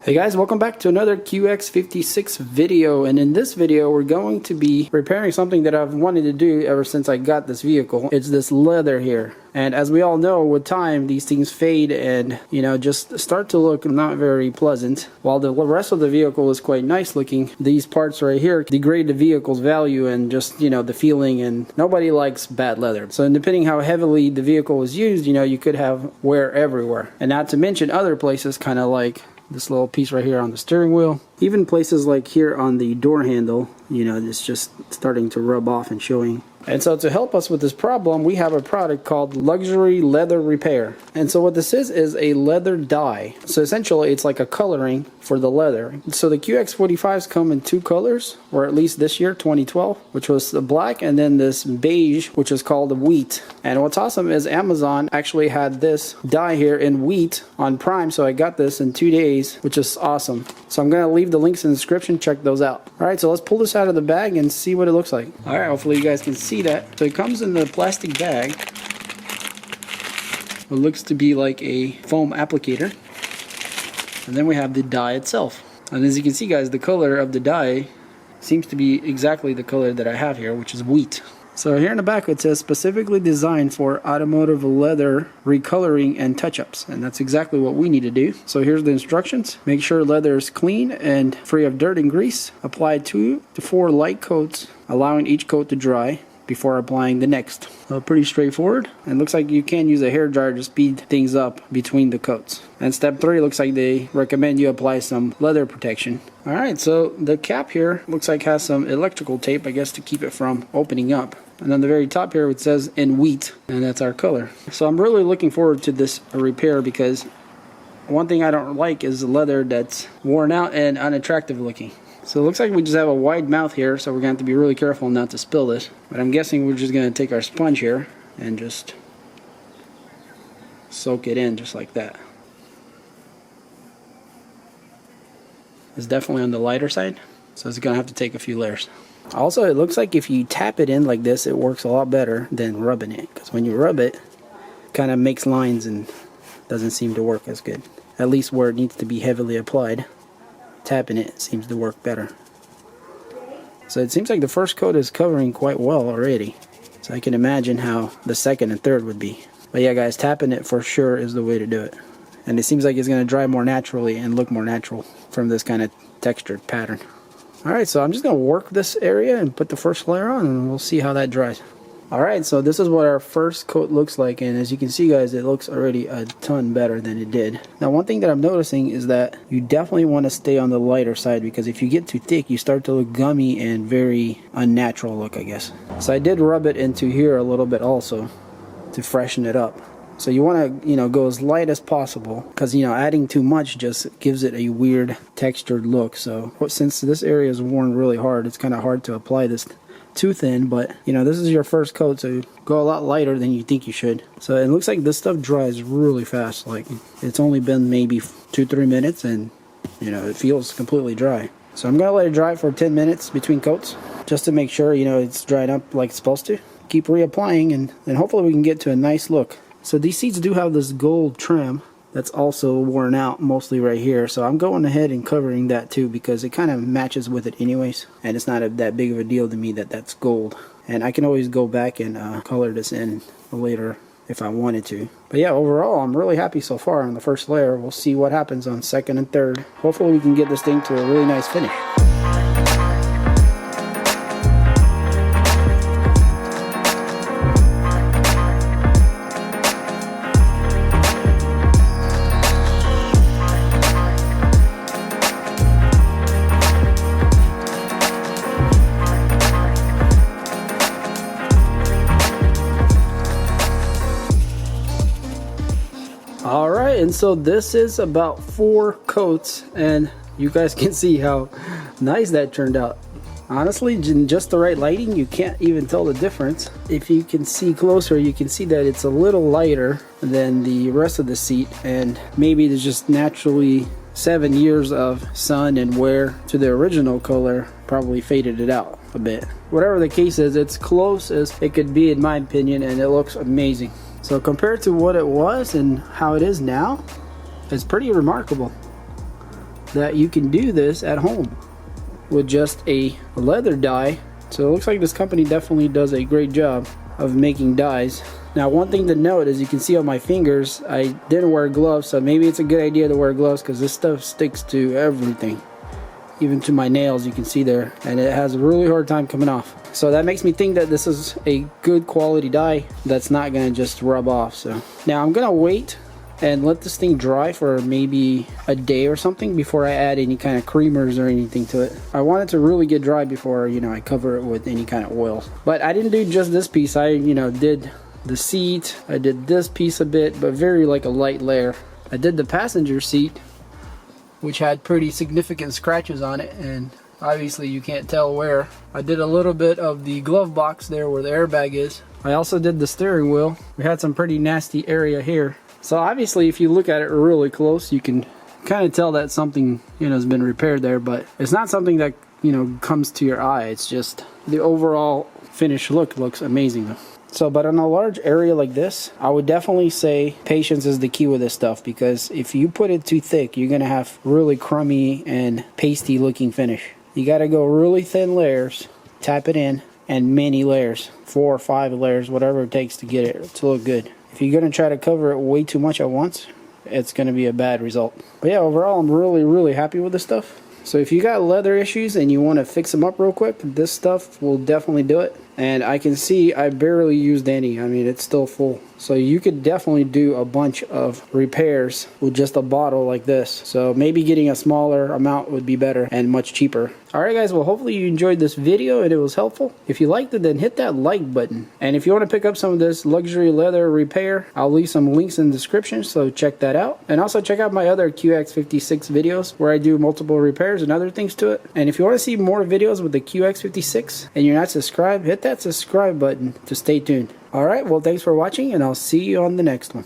Hey guys, welcome back to another QX56 video, and in this video we're going to be repairing something that I've wanted to do ever since I got this vehicle. It's this leather here, and as we all know, with time these things fade and just start to look not very pleasant. While the rest of the vehicle is quite nice looking, these parts right here degrade the vehicle's value and just the feeling, and nobody likes bad leather. So depending how heavily the vehicle is used, you could have wear everywhere, and not to mention other places, kind of like this little piece right here on the steering wheel. Even places like here on the door handle, it's just starting to rub off and showing. And so to help us with this problem, we have a product called Luxury Leather Repair. And so what this is a leather dye. So essentially it's like a coloring for the leather. So the QX45s come in two colors, or at least this year, 2012, which was the black, and then this beige, which is called the wheat. And what's awesome is Amazon actually had this dye here in wheat on Prime, so I got this in 2 days, which is awesome. So I'm gonna leave the links in the description, check those out. Alright, so let's pull this out of the bag and see what it looks like. Alright, hopefully you guys can see that. So it comes in the plastic bag. It looks to be like a foam applicator. And then we have the dye itself. And as you can see guys, the color of the dye seems to be exactly the color that I have here, which is wheat. So here in the back it says specifically designed for automotive leather recoloring and touch-ups, and that's exactly what we need to do. So here's the instructions. Make sure leather is clean and free of dirt and grease. Apply 2 to 4 light coats, allowing each coat to dry before applying the next. Pretty straightforward, and looks like you can use a hair dryer to speed things up between the coats. And step 3 looks like they recommend you apply some leather protection. Alright, so the cap here looks like has some electrical tape, I guess, to keep it from opening up. And on the very top here it says in wheat, and that's our color. So I'm really looking forward to this repair, because one thing I don't like is the leather that's worn out and unattractive looking. So it looks like we just have a wide mouth here, so we're going to have to be really careful not to spill this. But I'm guessing we're just going to take our sponge here and just soak it in just like that. It's definitely on the lighter side, so it's going to have to take a few layers. Also, it looks like if you tap it in like this, it works a lot better than rubbing it. Because when you rub it, it kind of makes lines and doesn't seem to work as good. At least where it needs to be heavily applied. Tapping it seems to work better. So it seems like the first coat is covering quite well already. So I can imagine how the second and third would be. But yeah guys, tapping it for sure is the way to do it. And it seems like it's going to dry more naturally and look more natural from this kind of textured pattern. Alright, so I'm just going to work this area and put the first layer on, and we'll see how that dries. Alright, so this is what our first coat looks like, and as you can see guys, it looks already a ton better than it did. Now one thing that I'm noticing is that you definitely want to stay on the lighter side, because if you get too thick you start to look gummy and very unnatural look, I guess. So I did rub it into here a little bit also to freshen it up. So you want to go as light as possible, because adding too much just gives it a weird textured look. So since this area is worn really hard, it's kind of hard to apply this too thin, but this is your first coat, so go a lot lighter than you think you should. So it looks like this stuff dries really fast. Like it's only been maybe 2-3 minutes and it feels completely dry. So I'm gonna let it dry for 10 minutes between coats just to make sure it's dried up like it's supposed to. Keep reapplying, and then hopefully we can get to a nice look. So these seats do have this gold trim that's also worn out mostly right here, so I'm going ahead and covering that too, because it kind of matches with it anyways, and it's not that big of a deal to me that that's gold. And I can always go back and color this in later if I wanted to. But yeah, overall I'm really happy so far on the first layer. We'll see what happens on second and third. Hopefully we can get this thing to a really nice finish. Alright, and so this is about 4 coats, and you guys can see how nice that turned out. Honestly, in just the right lighting, you can't even tell the difference. If you can see closer, you can see that it's a little lighter than the rest of the seat, and maybe there's just naturally 7 years of sun and wear to the original color probably faded it out a bit. Whatever the case is, it's close as it could be in my opinion, and it looks amazing. So compared to what it was and how it is now, it's pretty remarkable. that you can do this at home with just a leather dye. So it looks like this company definitely does a great job of making dyes. Now, one thing to note, as you can see on my fingers, I didn't wear gloves, so maybe it's a good idea to wear gloves because this stuff sticks to everything, even to my nails. You can see there, and it has a really hard time coming off. So that makes me think that this is a good quality dye that's not gonna just rub off. So now I'm gonna wait and let this thing dry for maybe a day or something before I add any kind of creamers or anything to it. I want it to really get dry before, you know, I cover it with any kind of oil. But I didn't do just this piece. I, you know, did the seat, I did this piece a bit, but very like a light layer. I did the passenger seat, which had pretty significant scratches on it, and obviously you can't tell where. I did a little bit of the glove box there where the airbag is. I also did the steering wheel. We had some pretty nasty area here. So obviously if you look at it really close, you can kind of tell that something, you know, has been repaired there, but it's not something that, you know, comes to your eye. It's just the overall finished look looks amazing though. So, but on a large area like this, I would definitely say patience is the key with this stuff, because if you put it too thick, you're gonna have really crummy and pasty looking finish. You gotta go really thin layers, tap it in, and many layers, 4 or 5 layers, whatever it takes to get it to look good. If you're gonna try to cover it way too much at once, it's gonna be a bad result. But yeah, overall, I'm really happy with this stuff. So if you got leather issues and you want to fix them up real quick, this stuff will definitely do it. And I can see I barely used any. I mean, it's still full. So you could definitely do a bunch of repairs with just a bottle like this. So maybe getting a smaller amount would be better and much cheaper. Alright guys, well hopefully you enjoyed this video and it was helpful. If you liked it, then hit that like button. And if you want to pick up some of this luxury leather repair, I'll leave some links in the description, so check that out. And also check out my other QX56 videos where I do multiple repairs and other things to it. And if you want to see more videos with the QX56 and you're not subscribed, hit that subscribe button to stay tuned. Alright, well thanks for watching, and I'll see you on the next one.